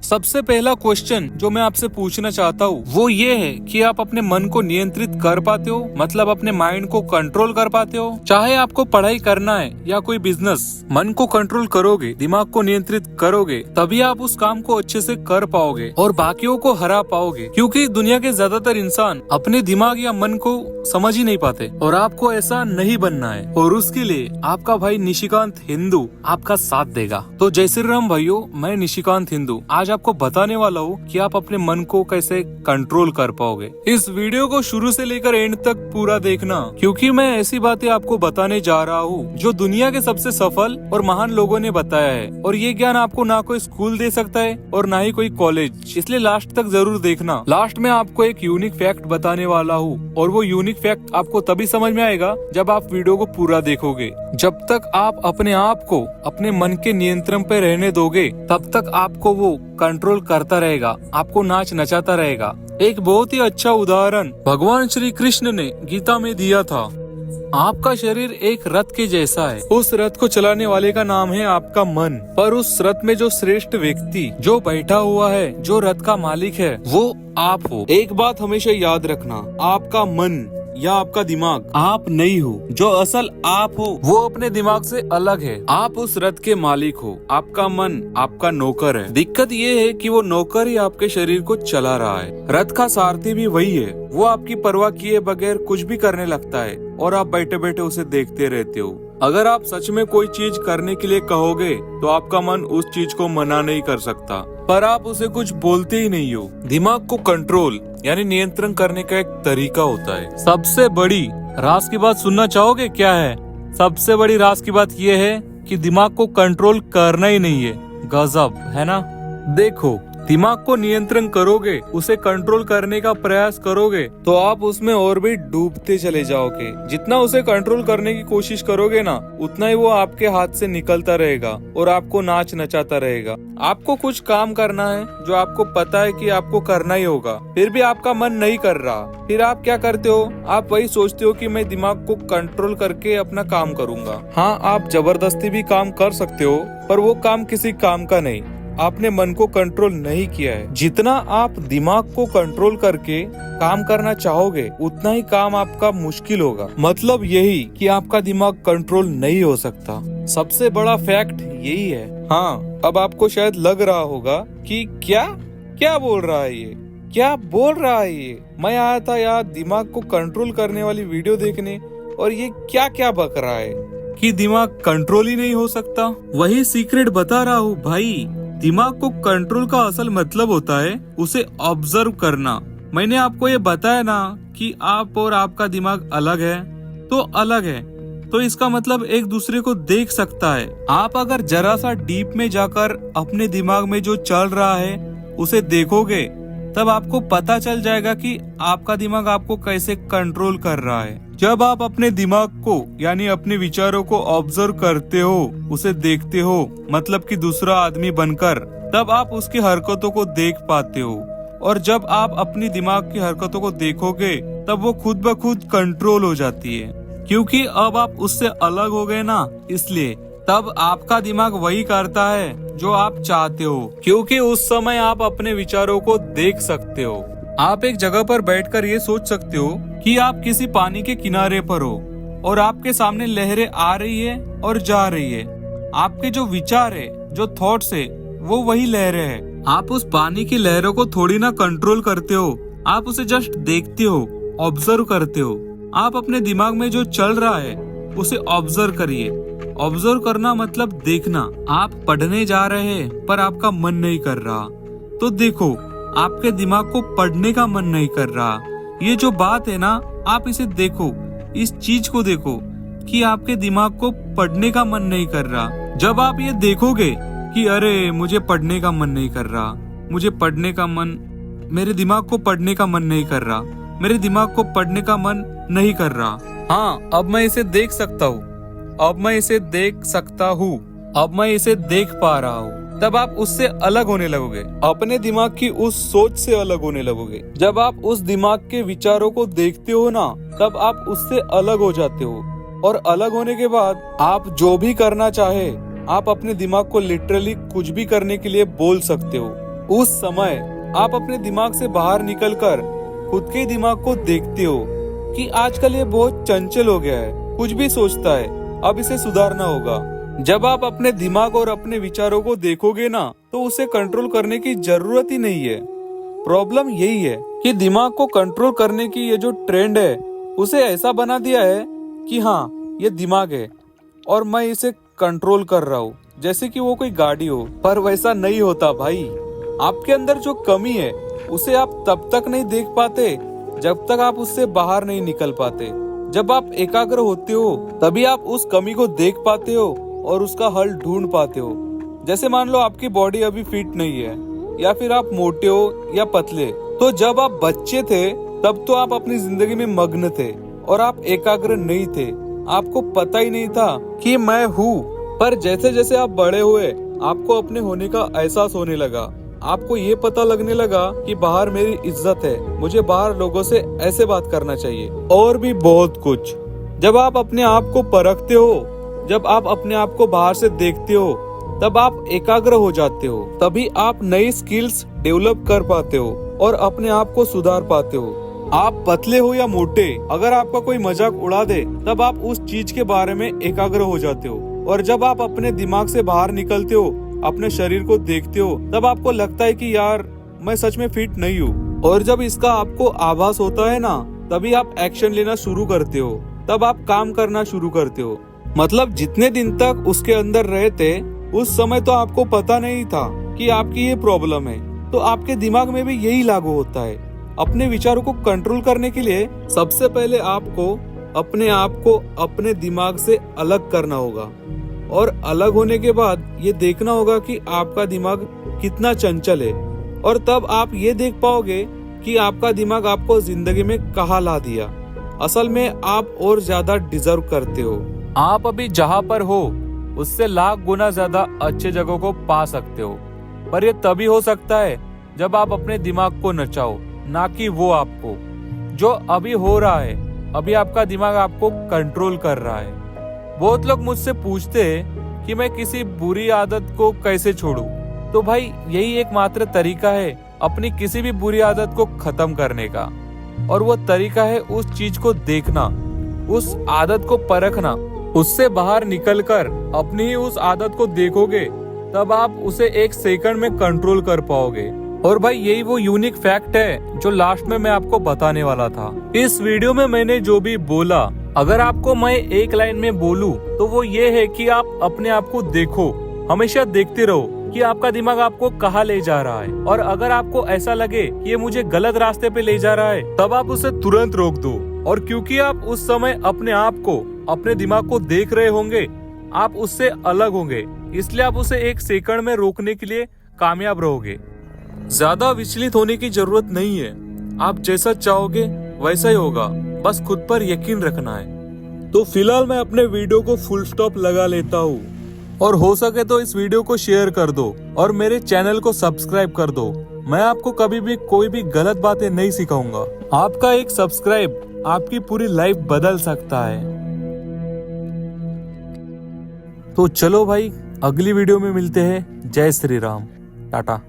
सबसे पहला क्वेश्चन जो मैं आपसे पूछना चाहता हूँ वो ये है कि आप अपने मन को नियंत्रित कर पाते हो, मतलब अपने माइंड को कंट्रोल कर पाते हो। चाहे आपको पढ़ाई करना है या कोई बिजनेस, मन को कंट्रोल करोगे, दिमाग को नियंत्रित करोगे, तभी आप उस काम को अच्छे से कर पाओगे और बाकियों को हरा पाओगे। क्योंकि दुनिया के ज्यादातर इंसान अपने दिमाग या मन को समझ ही नहीं पाते और आपको ऐसा नहीं बनना है, और उसके लिए आपका भाई निशिकांत हिंदू आपका साथ देगा। तो जय श्री राम भाइयों, मैं निशिकांत हिंदू आज आपको बताने वाला हूँ कि आप अपने मन को कैसे कंट्रोल कर पाओगे। इस वीडियो को शुरू से लेकर एंड तक पूरा देखना, क्योंकि मैं ऐसी बातें आपको बताने जा रहा हूँ जो दुनिया के सबसे सफल और महान लोगों ने बताया है, और ये ज्ञान आपको ना कोई स्कूल दे सकता है और ना ही कोई कॉलेज, इसलिए लास्ट तक जरूर देखना। लास्ट में आपको एक यूनिक फैक्ट बताने वाला हूँ, और वो यूनिक फैक्ट आपको तभी समझ में आएगा जब आप वीडियो को पूरा देखोगे। जब तक आप अपने आप को अपने मन के नियंत्रण पे रहने दोगे, तब तक आपको वो कंट्रोल करता रहेगा, आपको नाच नचाता रहेगा। एक बहुत ही अच्छा उदाहरण भगवान श्री कृष्ण ने गीता में दिया था। आपका शरीर एक रथ के जैसा है, उस रथ को चलाने वाले का नाम है आपका मन। पर उस रथ में जो श्रेष्ठ व्यक्ति जो बैठा हुआ है, जो रथ का मालिक है, वो आप हो। एक बात हमेशा याद रखना, आपका मन या आपका दिमाग आप नहीं हो। जो असल आप हो वो अपने दिमाग से अलग है। आप उस रथ के मालिक हो, आपका मन आपका नौकर है। दिक्कत ये है कि वो नौकर ही आपके शरीर को चला रहा है। रथ का सारथी भी वही है, वो आपकी परवाह किए बगैर कुछ भी करने लगता है और आप बैठे बैठे उसे देखते रहते हो। अगर आप सच में कोई चीज करने के लिए कहोगे तो आपका मन उस चीज को मना नहीं कर सकता, पर आप उसे कुछ बोलते ही नहीं हो। दिमाग को कंट्रोल यानी नियंत्रण करने का एक तरीका होता है। सबसे बड़ी राज की बात सुनना चाहोगे क्या है? सबसे बड़ी राज की बात यह है कि दिमाग को कंट्रोल करना ही नहीं है। गजब है ना? देखो, दिमाग को नियंत्रण करोगे, उसे कंट्रोल करने का प्रयास करोगे, तो आप उसमें और भी डूबते चले जाओगे। जितना उसे कंट्रोल करने की कोशिश करोगे ना, उतना ही वो आपके हाथ से निकलता रहेगा और आपको नाच नचाता रहेगा। आपको कुछ काम करना है जो आपको पता है कि आपको करना ही होगा, फिर भी आपका मन नहीं कर रहा। फिर आप क्या करते हो? आप वही सोचते हो कि मैं दिमाग को कंट्रोल करके अपना काम करूंगा। हाँ, आप जबरदस्ती भी काम कर सकते हो, पर वो काम किसी काम का नहीं। आपने मन को कंट्रोल नहीं किया है। जितना आप दिमाग को कंट्रोल करके काम करना चाहोगे, उतना ही काम आपका मुश्किल होगा। मतलब यही कि आपका दिमाग कंट्रोल नहीं हो सकता। सबसे बड़ा फैक्ट यही है। हाँ, अब आपको शायद लग रहा होगा कि क्या बोल रहा है ये, क्या बोल रहा है ये। मैं आया था यार दिमाग को कंट्रोल करने वाली वीडियो देखने, और ये क्या बक रहा है कि दिमाग कंट्रोल ही नहीं हो सकता। वही सीक्रेट बता रहा हूँ भाई। दिमाग को कंट्रोल का असल मतलब होता है उसे ऑब्जर्व करना। मैंने आपको ये बताया ना कि आप और आपका दिमाग अलग है, तो अलग है, तो इसका मतलब एक दूसरे को देख सकता है। आप अगर जरा सा डीप में जाकर अपने दिमाग में जो चल रहा है उसे देखोगे, तब आपको पता चल जाएगा कि आपका दिमाग आपको कैसे कंट्रोल कर रहा है। जब आप अपने दिमाग को यानी अपने विचारों को ऑब्जर्व करते हो, उसे देखते हो, मतलब कि दूसरा आदमी बनकर, तब आप उसकी हरकतों को देख पाते हो। और जब आप अपनी दिमाग की हरकतों को देखोगे, तब वो खुद ब खुद कंट्रोल हो जाती है, क्योंकि अब आप उससे अलग हो गए ना, इसलिए तब आपका दिमाग वही करता है जो आप चाहते हो, क्योंकि उस समय आप अपने विचारों को देख सकते हो। आप एक जगह पर बैठकर ये सोच सकते हो कि आप किसी पानी के किनारे पर हो और आपके सामने लहरें आ रही है और जा रही है। आपके जो विचार है, जो थॉट्स है, वो वही लहरें हैं। आप उस पानी की लहरों को थोड़ी ना कंट्रोल करते हो, आप उसे जस्ट देखते हो, ऑब्जर्व करते हो। आप अपने दिमाग में जो चल रहा है उसे ऑब्जर्व करिए। ऑब्जर्व करना मतलब देखना। आप पढ़ने जा रहे हैं पर आपका मन नहीं कर रहा, तो देखो आपके दिमाग को पढ़ने का मन नहीं कर रहा। ये जो बात है ना, आप इसे देखो, इस चीज को देखो कि आपके दिमाग को पढ़ने का मन नहीं कर रहा। जब आप ये देखोगे कि अरे मुझे पढ़ने का मन नहीं कर रहा, मुझे पढ़ने का मन, मेरे दिमाग को पढ़ने का मन नहीं कर रहा, मेरे दिमाग को पढ़ने का मन नहीं कर रहा। हाँ, अब मैं इसे देख सकता हूँ, अब मैं इसे देख सकता हूँ, अब मैं इसे देख पा रहा हूँ। तब आप उससे अलग होने लगोगे, अपने दिमाग की उस सोच से अलग होने लगोगे। जब आप उस दिमाग के विचारों को देखते हो ना, तब आप उससे अलग हो जाते हो, और अलग होने के बाद आप जो भी करना चाहे, आप अपने दिमाग को लिटरली कुछ भी करने के लिए बोल सकते हो। उस समय आप अपने दिमाग से बाहर निकलकर खुद के दिमाग को देखते हो कि आजकल ये बहुत चंचल हो गया है, कुछ भी सोचता है, अब इसे सुधारना होगा। जब आप अपने दिमाग और अपने विचारों को देखोगे ना, तो उसे कंट्रोल करने की जरूरत ही नहीं है। प्रॉब्लम यही है कि दिमाग को कंट्रोल करने की ये जो ट्रेंड है, उसे ऐसा बना दिया है कि हाँ, ये दिमाग है और मैं इसे कंट्रोल कर रहा हूँ, जैसे कि वो कोई गाड़ी हो। पर वैसा नहीं होता भाई। आपके अंदर जो कमी है उसे आप तब तक नहीं देख पाते जब तक आप उससे बाहर नहीं निकल पाते। जब आप एकाग्र होते हो तभी आप उस कमी को देख पाते हो और उसका हल ढूंढ पाते हो। जैसे मान लो आपकी बॉडी अभी फिट नहीं है, या फिर आप मोटे हो या पतले, तो जब आप बच्चे थे तब तो आप अपनी जिंदगी में मग्न थे और आप एकाग्र नहीं थे, आपको पता ही नहीं था कि मैं हूँ। पर जैसे जैसे आप बड़े हुए, आपको अपने होने का एहसास होने लगा। आपको ये पता लगने लगा कि बाहर मेरी इज्जत है, मुझे बाहर लोगों से ऐसे बात करना चाहिए, और भी बहुत कुछ। जब आप अपने आप को परखते हो, जब आप अपने आप को बाहर से देखते हो, तब आप एकाग्र हो जाते हो। तभी आप नई स्किल्स डेवलप कर पाते हो और अपने आप को सुधार पाते हो। आप पतले हो या मोटे, अगर आपका कोई मजाक उड़ा दे, तब आप उस चीज के बारे में एकाग्र हो जाते हो। और जब आप अपने दिमाग से बाहर निकलते हो, अपने शरीर को देखते हो, तब आपको लगता है कि यार मैं सच में फिट नहीं हूँ। और जब इसका आपको आभास होता है ना, तभी आप एक्शन लेना शुरू करते हो, तब आप काम करना शुरू करते हो। मतलब जितने दिन तक उसके अंदर रहे थे, उस समय तो आपको पता नहीं था कि आपकी ये प्रॉब्लम है। तो आपके दिमाग में भी यही लागू होता है। अपने विचारों को कंट्रोल करने के लिए सबसे पहले आपको अपने आप को अपने दिमाग से अलग करना होगा, और अलग होने के बाद ये देखना होगा कि आपका दिमाग कितना चंचल है। और तब आप ये देख पाओगे कि आपका दिमाग आपको जिंदगी में कहाँ ला दिया। असल में आप और ज्यादा डिजर्व करते हो। आप अभी जहाँ पर हो उससे लाख गुना ज्यादा अच्छे जगहों को पा सकते हो। पर ये तभी हो सकता है जब आप अपने दिमाग को नचाओ, ना कि वो आपको। जो अभी हो रहा है, अभी आपका दिमाग आपको कंट्रोल कर रहा है। बहुत लोग मुझसे पूछते हैं कि मैं किसी बुरी आदत को कैसे छोड़ूं। तो भाई यही एकमात्र तरीका है अपनी किसी भी बुरी आदत को खत्म करने का, और वो तरीका है उस चीज को देखना, उस आदत को परखना। उससे बाहर निकलकर अपनी ही उस आदत को देखोगे, तब आप उसे एक सेकंड में कंट्रोल कर पाओगे। और भाई यही वो यूनिक फैक्ट है जो लास्ट में मैं आपको बताने वाला था। इस वीडियो में मैंने जो भी बोला, अगर आपको मैं एक लाइन में बोलूं तो वो ये है कि आप अपने आप को देखो, हमेशा देखते रहो कि आपका दिमाग आपको कहाँ ले जा रहा है। और अगर आपको ऐसा लगे कि ये मुझे गलत रास्ते पे ले जा रहा है, तब आप उसे तुरंत रोक दो। और क्योंकि आप उस समय अपने आप को, अपने दिमाग को देख रहे होंगे, आप उससे अलग होंगे, इसलिए आप उसे एक सेकंड में रोकने के लिए कामयाब रहोगे। ज्यादा विचलित होने की जरूरत नहीं है। आप जैसा चाहोगे वैसा ही होगा, बस खुद पर यकीन रखना है। तो फिलहाल मैं अपने वीडियो को फुल स्टॉप लगा लेता हूँ, और हो सके तो इस वीडियो को शेयर कर दो और मेरे चैनल को सब्सक्राइब कर दो। मैं आपको कभी भी कोई भी गलत बातें नहीं सिखाऊंगा। आपका एक सब्सक्राइब आपकी पूरी लाइफ बदल सकता है। तो चलो भाई, अगली वीडियो में मिलते हैं। जय श्री राम, टाटा।